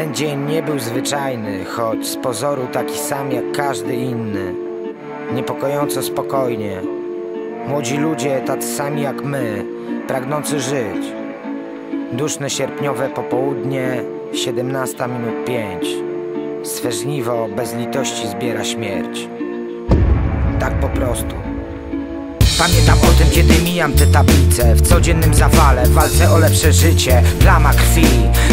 Ten dzień nie był zwyczajny, choć z pozoru taki sam jak każdy inny. Niepokojąco spokojnie. Młodzi ludzie, tacy sami jak my, pragnący żyć. Duszne sierpniowe popołudnie, 17:05. Swe żniwo bez litości zbiera śmierć. Tak po prostu. Pamiętam o tym, kiedy mijam te tablice w codziennym zawale, w walce o lepsze życie. Plama krwi,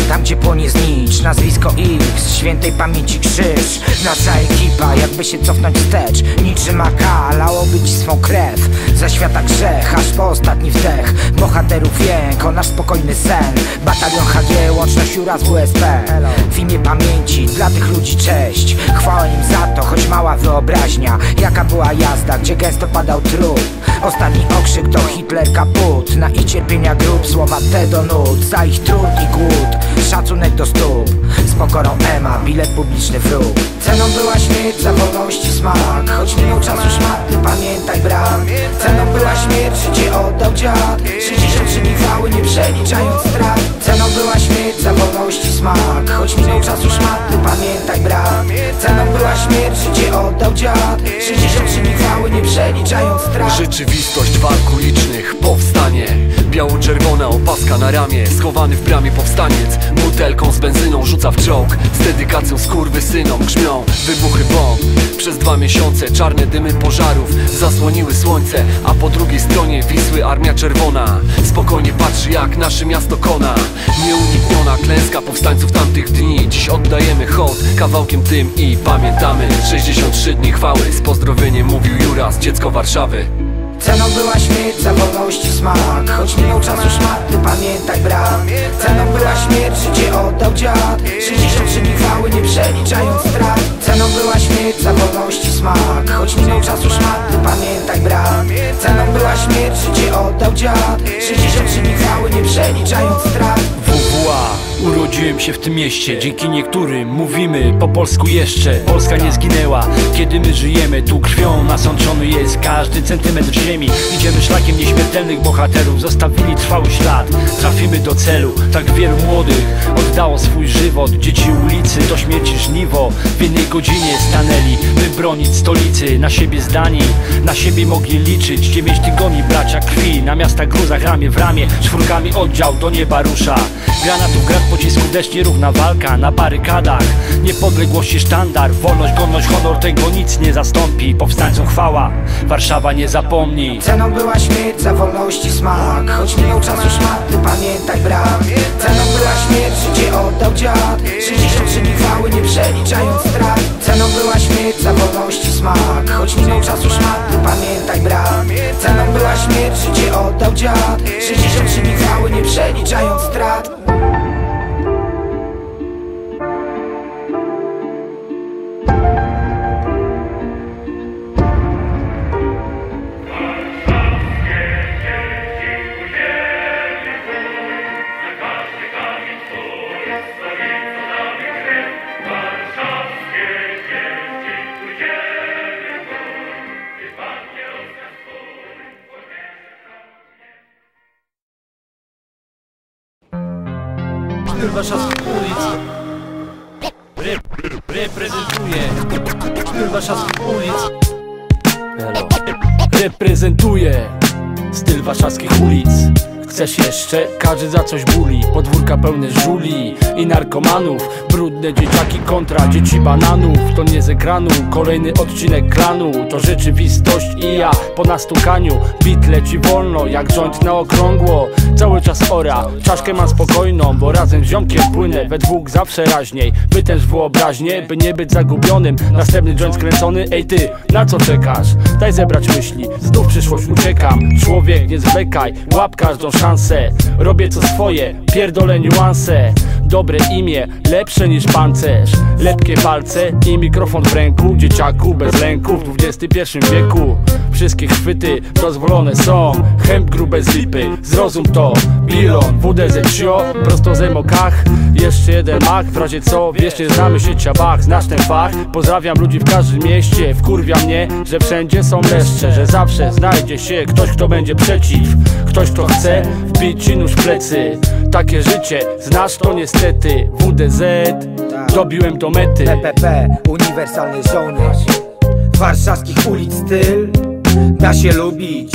tam gdzie płonie znicz. Nazwisko X, świętej pamięci krzyż. Nasza ekipa, jakby się cofnąć wstecz. Niczym AK, lało być swą krew. Za świata grzech, aż po ostatni wdech. Bohaterów jęk, nasz spokojny sen. Batalion HG, łączność URA z WSP. W imię pamięci, dla tych ludzi cześć. Chwała im za to, choć mała wyobraźnia. Jaka była jazda, gdzie gęsto padał trup. Ostatni okrzyk to Hitler kaput. Na ich cierpienia grób, słowa te do nut. Za ich trud i głód, szacunek do stóp. Z pokorą Ema, bilet publiczny wróg. Ceną była śmierć, za wolności smak. Choć minął czas już marny, pamiętaj brat. Ceną była śmierć, życie oddał dziad. 63 gwały, nie przeliczając strat. Ceną była śmierć, za wolności smak. Choć minął czas już marny, pamiętaj brat. Ceną była śmierć, życie oddał dziad. 63 gwały, nie przeliczając strat. Rzeczywistość walk ulicznych, powstanie. Biało-czerwona opaska na ramię. Schowany w bramie powstaniec butelką z benzyną rzuca w czołg. Z dedykacją skurwysynom grzmią wybuchy bomb. Przez 2 miesiące czarne dymy pożarów zasłoniły słońce, a po drugiej stronie Wisły Armia Czerwona spokojnie patrzy, jak nasze miasto kona. Nieunikniona klęska powstańców tamtych dni. Dziś oddajemy hołd kawałkiem tym i pamiętamy 63 dni chwały. Z pozdrowieniem mówił Juras, dziecko Warszawy. Ceną była śmierć, za wolności smak. Choć minął czas już marny, pamiętaj brat. Ceną była śmierć, życie oddał dziad. 63 gwały, nie przeliczając strat. Ceną była śmierć, za wolności smak. Choć minął czas już marny, pamiętaj brat. Ceną była śmierć, życie oddał dziad. 63 gwały, nie przeliczając strat. WWA. Urodziłem się w tym mieście, dzięki niektórym mówimy po polsku jeszcze. Polska nie zginęła, kiedy my żyjemy. Tu krwią nasączony jest każdy centymetr ziemi. Idziemy szlakiem nieśmiertelnych bohaterów, zostawili trwały ślad. Trafimy do celu, tak wielu młodych oddało swój żywot. Dzieci ulicy, do śmierci żniwo. W jednej godzinie stanęli, by bronić stolicy. Na siebie zdani, na siebie mogli liczyć. 9 tygodni bracia krwi, na miastach gruzach ramię w ramię. Czwórkami oddział do nieba rusza. Granatów, grad, pocisków, deszcz, nierówna walka na barykadach. Niepodległości sztandar, wolność, godność, honor, tego nic nie zastąpi. Powstańcom chwała, Warszawa nie zapomni. Ceną była śmierć, za wolności smak. Choć minął czas już marny, pamiętaj brat. Ceną była śmierć, życie oddał dziad. 63 gwały, nie przeliczając strat. Ceną była śmierć, za wolności smak. Choć minął czas już marny, pamiętaj brat. Ceną była śmierć, życie oddał dziad. 63 gwały, nie przeliczając strat. Styl warszawskich ulic reprezentuje. Styl warszawskich ulic reprezentuje. Styl warszawskich ulic. Chcesz jeszcze? Każdy za coś buli. Podwórka pełne żuli i narkomanów. Brudne dzieciaki kontra dzieci bananów. To nie z ekranu, kolejny odcinek klanu. To rzeczywistość i ja po nastukaniu. Beat leci wolno, jak joint na okrągło. Cały czas ora, czaszkę mam spokojną. Bo razem z ziomkiem płynę, we dwóch zawsze raźniej. By też wyobraźnię, by nie być zagubionym. Następny joint skręcony, ej ty, na co czekasz? Daj zebrać myśli, znów przyszłość uciekam. Człowiek, nie zwlekaj, łap każdą szansę. Robię co swoje, pierdolę niuanse. Dobre imię, lepsze niż pancerz. Lepkie palce i mikrofon w ręku. Dzieciaku bez lęku w XXI wieku. Wszystkie chwyty dozwolone są. Chęb grube z lipy, zrozum to. Bilon, WDZ-sio, prosto z emokach. Jeszcze jeden mach, w razie co, wiesz, nie znamy się ciabach. Znasz ten fach, pozdrawiam ludzi w każdym mieście. Wkurwia mnie, że wszędzie są leszcze. Że zawsze znajdzie się ktoś, kto będzie przeciw. Ktoś, kto chce wbić ci nóż w plecy. Takie życie, znasz to niestety. niestety WDZ dobiłem do mety. PPP, uniwersalny żołnierz. Warszawskich ulic styl da się lubić.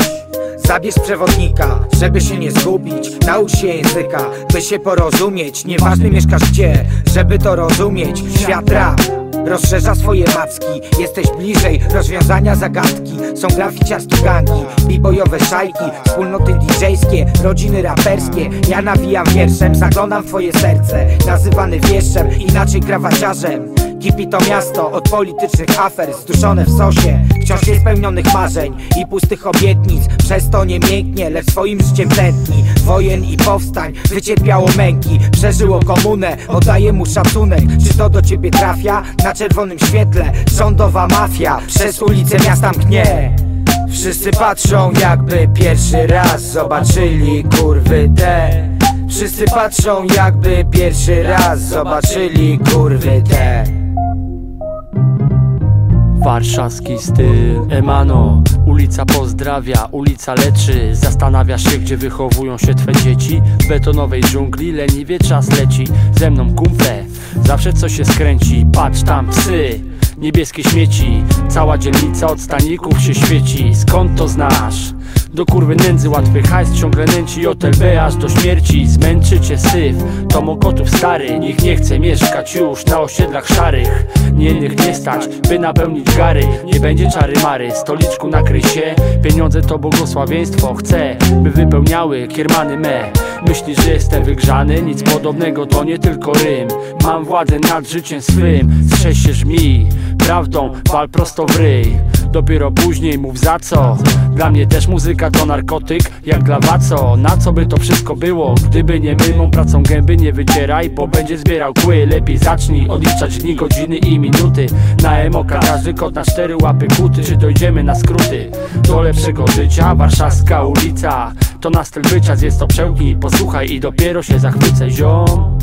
Zabierz przewodnika, żeby się nie zgubić. Naucz się języka, by się porozumieć. Nieważne mieszkasz gdzie, żeby to rozumieć. Świat rap rozszerza swoje macki. Jesteś bliżej rozwiązania zagadki. Są graficiarskie gangi, b-boyowe szajki, wspólnoty DJ-skie, rodziny raperskie. Ja nawijam wierszem, zaglądam w twoje serce. Nazywany wieszczem, inaczej krawaciarzem. Kipi to miasto od politycznych afer, zduszone w sosie wciąż niespełnionych marzeń i pustych obietnic. Przez to nie mięknie, lecz swoim życiem tętni. Wojen i powstań, wycierpiało męki. Przeżyło komunę, oddaję mu szacunek. Czy to do ciebie trafia? Na czerwonym świetle rządowa mafia przez ulice miasta mknie. Wszyscy patrzą, jakby pierwszy raz zobaczyli kurwy te. Wszyscy patrzą, jakby pierwszy raz zobaczyli kurwy te. Warszawski styl Emano, ulica pozdrawia, ulica leczy. Zastanawiasz się, gdzie wychowują się twe dzieci? W betonowej dżungli leniwie czas leci. Ze mną kumple, zawsze coś się skręci. Patrz tam psy, niebieskie śmieci. Cała dzielnica od staników się świeci. Skąd to znasz? Do kurwy nędzy łatwy hajs ciągle nęci. Hotel B aż do śmierci. Zmęczy cię syf, to Mokotów stary. Nikt nie chce mieszkać już na osiedlach szarych. Nie innych nie stać, by napełnić gary. Nie będzie czary mary, stoliczku nakryj się. Pieniądze to błogosławieństwo, chcę, by wypełniały kiermany me. Myślisz, że jestem wygrzany? Nic podobnego, to nie tylko rym. Mam władzę nad życiem swym. Strzeż się żmi, prawdą wal prosto w ryj. Dopiero później mów za co. Dla mnie też muzyka to narkotyk, jak dla waco. Na co by to wszystko było, gdyby nie my? Mą pracą gęby nie wycieraj, bo będzie zbierał kły. Lepiej zacznij odliczać dni, godziny i minuty. Na emoka każdy kot na 4 łapy kuty. Czy dojdziemy na skróty do lepszego życia? Warszawska ulica to na styl bycia. Zjedz to, przełknij, posłuchaj i dopiero się zachwycaj, ziom.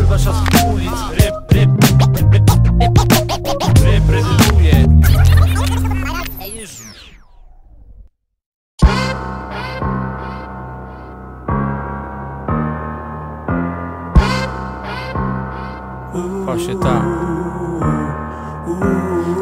Warszawskich ulic reprezentuje. Właśnie tak.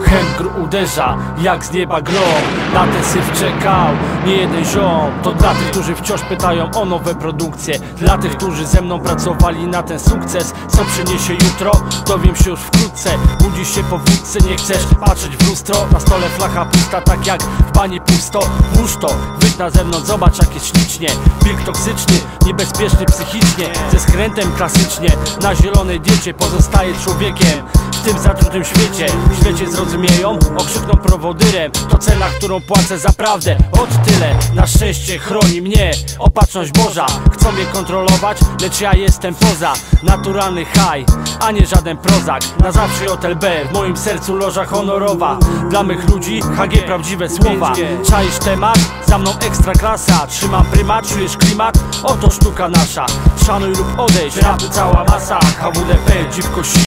Chemgr uderza jak z nieba grom. Na ten syf czekał nie jeden ziom. To dla tych, którzy wciąż pytają o nowe produkcje. Dla tych, którzy ze mną pracowali na ten sukces. Co przyniesie jutro? Dowiem się już wkrótce. Budzisz się po wódce, nie chcesz patrzeć w lustro. Na stole flacha pusta, tak jak w bani pusto. Włóż to, wyjdź na zewnątrz, zobacz jak jest ślicznie. Wilk toksyczny, niebezpieczny psychicznie. Ze skrętem klasycznie, na zielonej diecie. Pozostaje człowiekiem w tym zatrutym świecie. W świecie zrozumieją, okrzykną prowodyrem. To cena, którą płacę za prawdę. Od tyle, na szczęście chroni mnie opatrzność Boża. Chcą mnie kontrolować, lecz ja jestem poza. Naturalny high, a nie żaden prozak. Na zawsze Hotel B, w moim sercu loża honorowa. Dla mych ludzi HG prawdziwe słowa. Czaisz temat? Za mną ekstra klasa. Trzymam prymat, czujesz klimat? Oto sztuka nasza. Szanuj lub odejdź, rapu cała masa. HWDP, dziwko